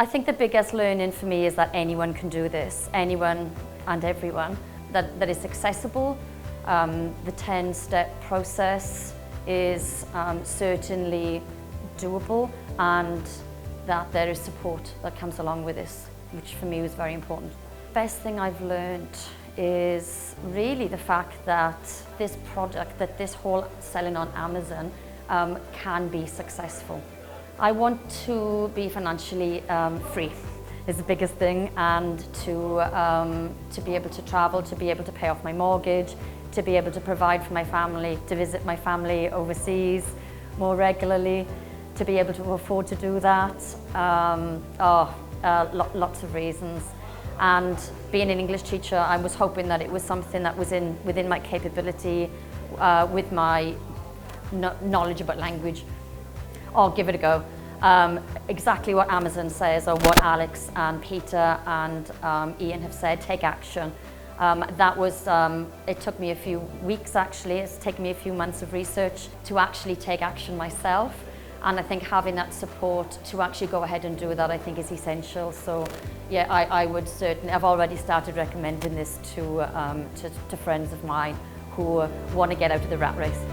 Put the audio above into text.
I think the biggest learning for me is that anyone can do this, anyone and everyone, that it's accessible. The 10-step process is certainly doable, and that there is support that comes along with this, which for me was very important. Best thing I've learned is really the fact that this product, that this whole selling on Amazon can be successful. I want to be financially free is the biggest thing, and to be able to travel, to be able to pay off my mortgage, to be able to provide for my family, to visit my family overseas more regularly, to be able to afford to do that. Lots of reasons. And being an English teacher, I was hoping that it was something that was within my capability, with my knowledge about language. I'll give it a go. Exactly what Amazon says, or what Alex and Peter and Ian have said, take action. It took me a few weeks actually, it's taken me a few months of research to actually take action myself. And I think having that support to actually go ahead and do that, I think, is essential. So yeah, I would certainly, I've already started recommending this to friends of mine who want to get out of the rat race.